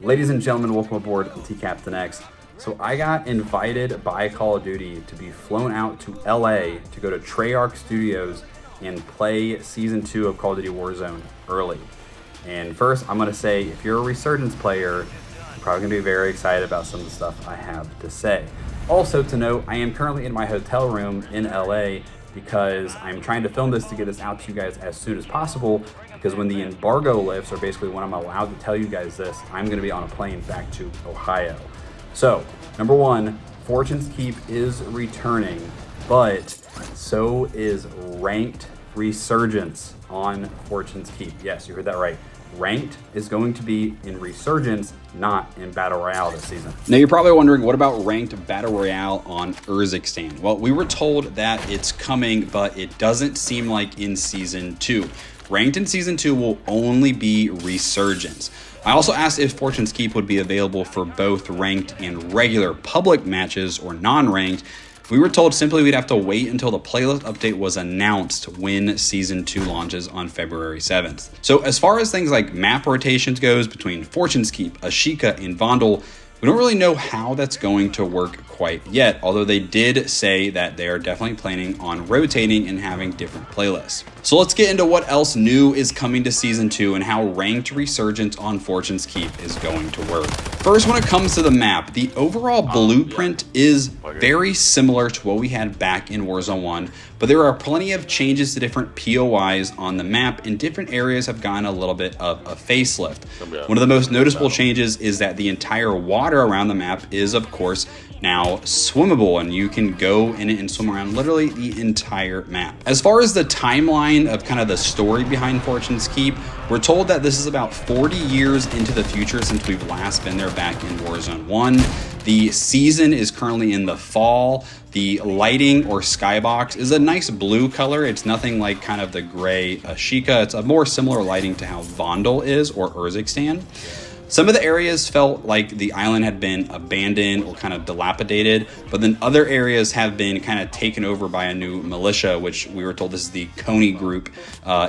Ladies and gentlemen, welcome aboard T Captain X. So I got invited by Call of Duty to be flown out to LA to go to Treyarch Studios and play Season 2 of Call of Duty Warzone early. And first, I'm going to say, if you're a Resurgence player, you're probably going to be very excited about some of the stuff I have to say. Also to note, I am currently in my hotel room in LA because I'm trying to film this to get this out to you guys as soon as possible, because when the embargo lifts, or basically when I'm allowed to tell you guys this, I'm going to be on a plane back to Ohio. So, number one, Fortune's Keep is returning, but so is Ranked Resurgence on Fortune's Keep. Yes, you heard that right. Ranked is going to be in Resurgence, not in Battle Royale this season. Now you're probably wondering, what about Ranked Battle Royale on Resurgence? Well, we were told that it's coming, but it doesn't seem like in Season 2. Ranked in Season 2 will only be Resurgence. I also asked if Fortune's Keep would be available for both Ranked and regular public matches or non-ranked. We were told simply we'd have to wait until the playlist update was announced when Season 2 launches on February 7th. So as far as things like map rotations goes between Fortune's Keep, Ashika, and Vondel, we don't really know how that's going to work quite yet, although they did say that they are definitely planning on rotating and having different playlists. So let's get into what else new is coming to Season 2 and how Ranked Resurgence on Fortune's Keep is going to work. First, when it comes to the map, the overall blueprint is very similar to what we had back in Warzone 1, but there are plenty of changes to different POIs on the map, and different areas have gotten a little bit of a facelift. One of the most noticeable changes is that the entire water around the map is, of course, now swimmable, and you can go in it and swim around literally the entire map. As far as the timeline of kind of the story behind Fortune's Keep, we're told that this is about 40 years into the future since we've last been there back in Warzone 1. The season is currently in the fall. The lighting or skybox is a nice blue color. It's nothing like kind of the gray Ashika. It's a more similar lighting to how Vondel is or Resurgence. Some of the areas felt like the island had been abandoned or kind of dilapidated, but then other areas have been kind of taken over by a new militia, which we were told this is the Coney group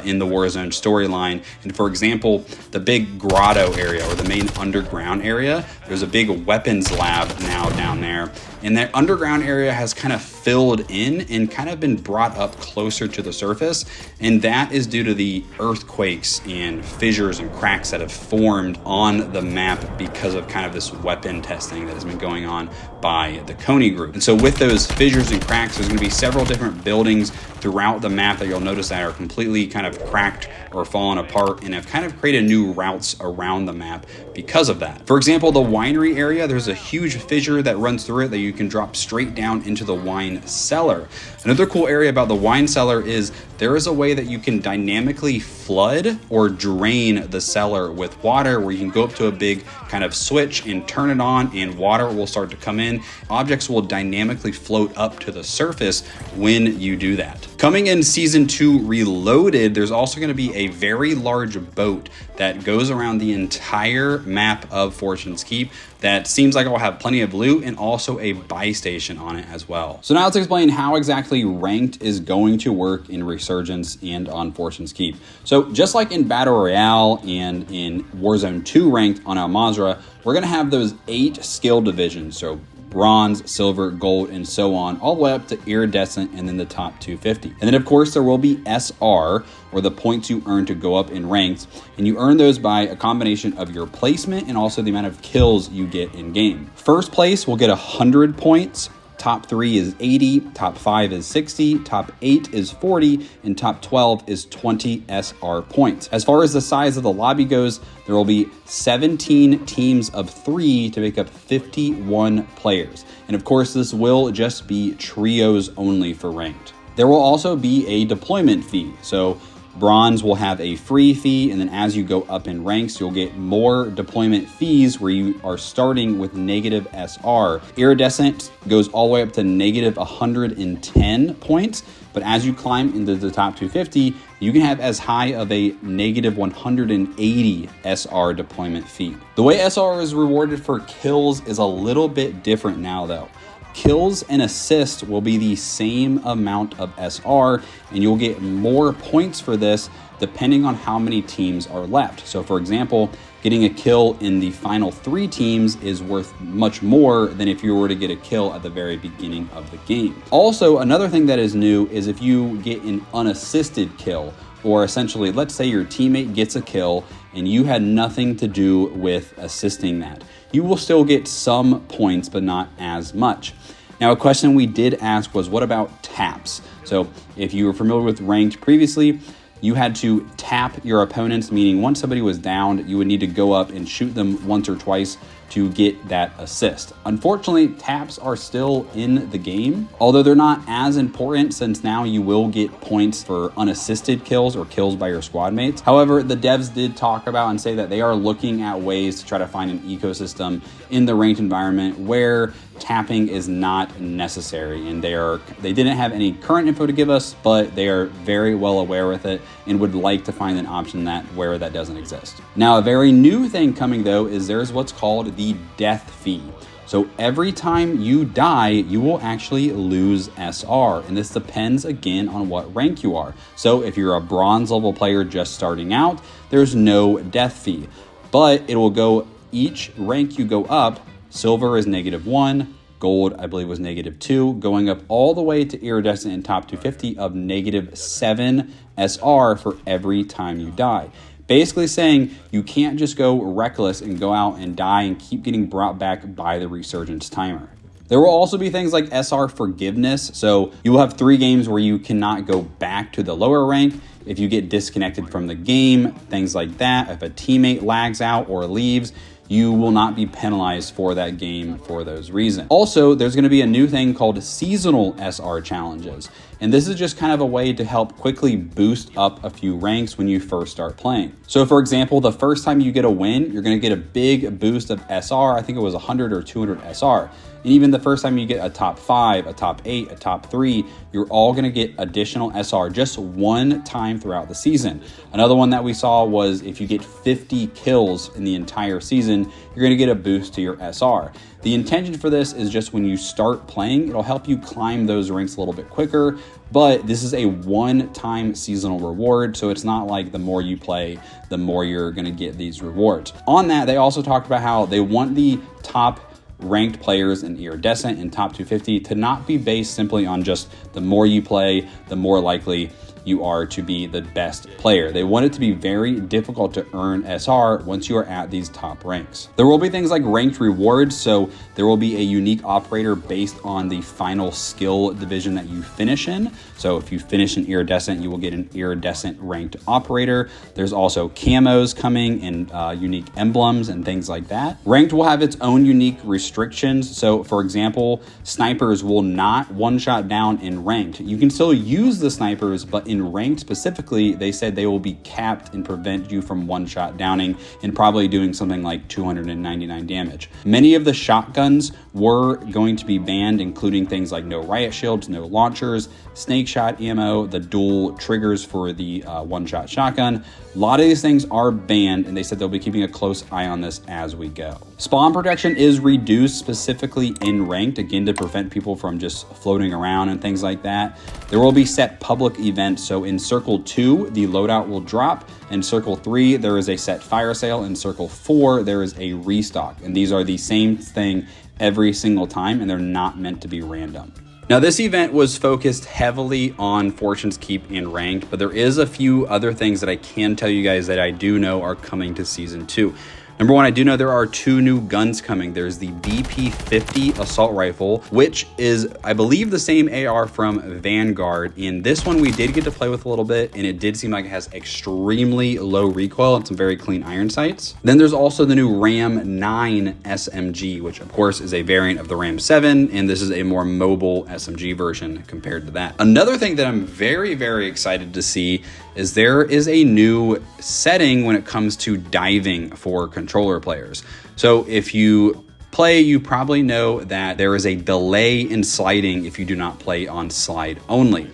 in the Warzone storyline. And for example, the big grotto area or the main underground area, there's a big weapons lab now down there. And that underground area has kind of filled in and kind of been brought up closer to the surface. And that is due to the earthquakes and fissures and cracks that have formed on the map because of kind of this weapon testing that has been going on by the Coney group. And so with those fissures and cracks, there's going to be several different buildings throughout the map that you'll notice that are completely kind of cracked or fallen apart and have kind of created new routes around the map because of that. For example, the winery area, there's a huge fissure that runs through it that you can drop straight down into the wine cellar. Another cool area about the wine cellar is there is a way that you can dynamically flood or drain the cellar with water, where you can go up to a big kind of switch and turn it on and water will start to come in. Objects will dynamically float up to the surface when you do that. Coming in Season 2 Reloaded, there's also going to be a very large boat that goes around the entire map of Fortune's Keep that seems like it will have plenty of loot and also a buy station on it as well. So now let's explain how exactly Ranked is going to work in Resurgence and on Fortune's Keep. So just like in Battle Royale and in Warzone 2 Ranked on Al Mazrah, we're going to have those 8 skill divisions. So bronze, silver, gold, and so on, all the way up to iridescent and then the top 250. And then of course there will be SR, or the points you earn to go up in ranks, and you earn those by a combination of your placement and also the amount of kills you get in game. First place will get 100 points. Top 3 is 80, top 5 is 60, top 8 is 40, and top 12 is 20 SR points. As far as the size of the lobby goes, there will be 17 teams of 3 to make up 51 players. And of course, this will just be trios only for Ranked. There will also be a deployment fee. So bronze will have a free fee, and then as you go up in ranks, you'll get more deployment fees where you are starting with negative SR. Iridescent goes all the way up to negative 110 points, but as you climb into the top 250, you can have as high of a negative 180 SR deployment fee. The way SR is rewarded for kills is a little bit different now though. Kills and assists will be the same amount of SR, and you'll get more points for this depending on how many teams are left. So for example, getting a kill in the final 3 teams is worth much more than if you were to get a kill at the very beginning of the game. Also, another thing that is new is if you get an unassisted kill, or essentially, let's say your teammate gets a kill and you had nothing to do with assisting that, you will still get some points, but not as much. Now, a question we did ask was, what about taps? So if you were familiar with ranked previously, you had to tap your opponents, meaning once somebody was downed, you would need to go up and shoot them once or twice to get that assist. Unfortunately, taps are still in the game, although they're not as important since now you will get points for unassisted kills or kills by your squad mates. However, the devs did talk about and say that they are looking at ways to try to find an ecosystem in the ranked environment where tapping is not necessary, and they didn't have any current info to give us, but they are very well aware with it and would like to find an option where that doesn't exist. Now, a very new thing coming though is there's what's called the death fee. So every time you die, you will actually lose SR, and this depends again on what rank you are. So if you're a bronze level player just starting out, there's no death fee, but it will go each rank you go up. Silver is -1, gold I believe was -2, going up all the way to iridescent in top 250 of -7 SR for every time you die. Basically saying you can't just go reckless and go out and die and keep getting brought back by the Resurgence timer. There will also be things like SR forgiveness. So you will have 3 games where you cannot go back to the lower rank. If you get disconnected from the game, things like that. If a teammate lags out or leaves, you will not be penalized for that game for those reasons. Also, there's going to be a new thing called seasonal SR challenges. And this is just kind of a way to help quickly boost up a few ranks when you first start playing. So for example, the first time you get a win, you're going to get a big boost of SR. I think it was 100 or 200 SR. And even the first time you get a top 5, a top 8, a top 3, you're all going to get additional SR just one time throughout the season. Another one that we saw was if you get 50 kills in the entire season, you're going to get a boost to your SR. The intention for this is just when you start playing, it'll help you climb those ranks a little bit quicker, but this is a one-time seasonal reward, so it's not like the more you play, the more you're going to get these rewards. On that, they also talked about how they want the top ranked players in iridescent and top 250 to not be based simply on just the more you play, the more likely you are to be the best player. They want it to be very difficult to earn SR once you are at these top ranks. There will be things like ranked rewards, so there will be a unique operator based on the final skill division that you finish in. So if you finish in iridescent, you will get an iridescent ranked operator. There's also camos coming and unique emblems and things like that. Ranked will have its own unique restrictions. So for example, snipers will not one-shot down in ranked. You can still use the snipers, but in ranked specifically, they said they will be capped and prevent you from one-shot downing and probably doing something like 299 damage. Many of the shotguns were going to be banned, including things like no riot shields, no launchers, snake shot ammo, the dual triggers for the one-shot shotgun. A lot of these things are banned, and they said they'll be keeping a close eye on this as we go. Spawn protection is reduced specifically in ranked, again, to prevent people from just floating around and things like that. There will be set public events. So in Circle 2, the loadout will drop. In Circle 3, there is a set fire sale. In Circle 4, there is a restock. And these are the same thing every single time, and they're not meant to be random. Now, this event was focused heavily on Fortune's Keep and Ranked, but there is a few other things that I can tell you guys that I do know are coming to Season 2. Number one, I do know there are 2 new guns coming. There's the BP-50 assault rifle, which is, I believe, the same AR from Vanguard. And this one we did get to play with a little bit, and it did seem like it has extremely low recoil and some very clean iron sights. Then there's also the new Ram 9 SMG, which of course is a variant of the Ram 7, and this is a more mobile SMG version compared to that. Another thing that I'm very, very excited to see is there is a new setting when it comes to diving for controller players. So if you play, you probably know that there is a delay in sliding if you do not play on slide only.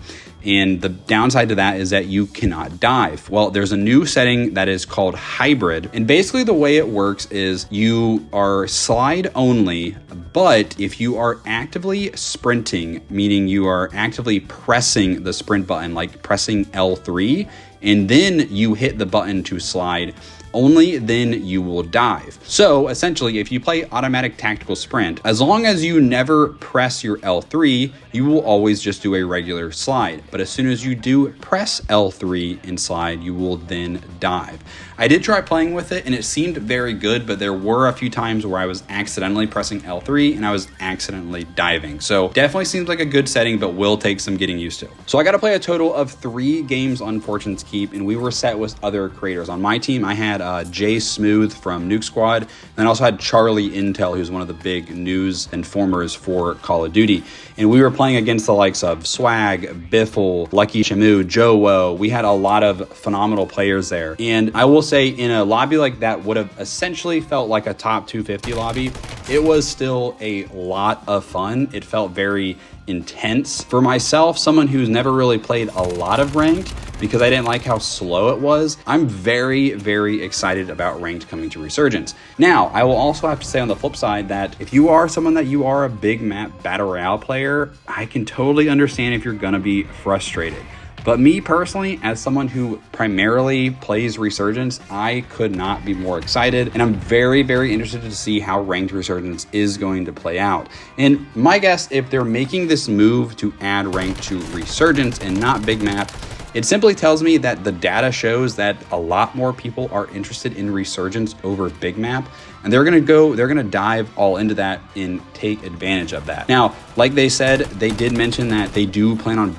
And the downside to that is that you cannot dive. Well, there's a new setting that is called hybrid. And basically the way it works is you are slide only, but if you are actively sprinting, meaning you are actively pressing the sprint button, like pressing L3, and then you hit the button to slide, only then you will dive. So essentially, if you play automatic tactical sprint, as long as you never press your L3, you will always just do a regular slide. But as soon as you do press L3 and slide, you will then dive. I did try playing with it and it seemed very good, but there were a few times where I was accidentally pressing L3 and I was accidentally diving. So definitely seems like a good setting, but will take some getting used to. So I got to play a total of 3 games on Fortune's Keep, and we were set with other creators. On my team, I had Jay Smooth from Nuke Squad, and then also had Charlie Intel, who's one of the big news informers for Call of Duty. And we were playing against the likes of Swag, Biffle, Lucky Shamu, Joe Woe. We had a lot of phenomenal players there. And I will say, in a lobby like that would have essentially felt like a top 250 lobby, it was still a lot of fun. It felt very intense. For myself, someone who's never really played a lot of ranked because I didn't like how slow it was, I'm very, very excited about ranked coming to Resurgence. Now, I will also have to say on the flip side that if you are someone that you are a big map battle royale player, I can totally understand if you're gonna be frustrated. But me personally, as someone who primarily plays Resurgence, I could not be more excited. And I'm very, very interested to see how ranked Resurgence is going to play out. And my guess, if they're making this move to add rank to Resurgence and not big map, it simply tells me that the data shows that a lot more people are interested in Resurgence over big map, and they're gonna dive all into that and take advantage of that. Now, like they said, they did mention that they do plan on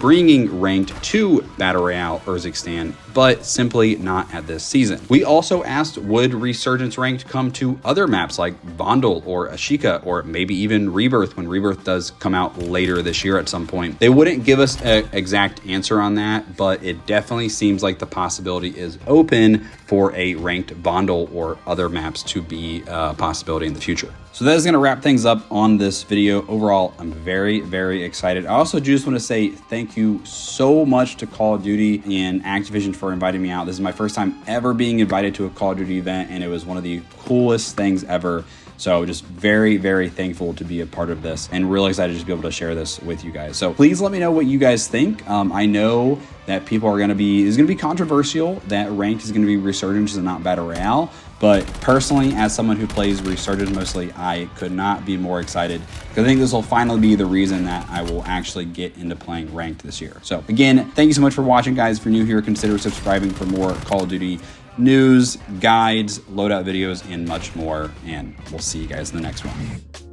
bringing ranked to Battle Royale Urzikstan, but simply not at this season. We also asked, would Resurgence ranked come to other maps like Vondel or Ashika, or maybe even Rebirth when Rebirth does come out later this year at some point? They wouldn't give us an exact answer on that, but it definitely seems like the possibility is open for a ranked Vondel or other maps to be a possibility in the future. So that is going to wrap things up on this video. Overall, I'm very, very excited. I also just want to say thank you so much to Call of Duty and Activision for inviting me out. This is my first time ever being invited to a Call of Duty event, and it was one of the coolest things ever. So just very, very thankful to be a part of this and really excited to just be able to share this with you guys. So please let me know what you guys think. I know that people are going to be, it's going to be controversial that ranked is going to be Resurgence and not Battle Royale. But personally, as someone who plays Resurgence mostly, I could not be more excited because I think this will finally be the reason that I will actually get into playing ranked this year. So again, thank you so much for watching, guys. If you're new here, consider subscribing for more Call of Duty news, guides, loadout videos, and much more. And we'll see you guys in the next one.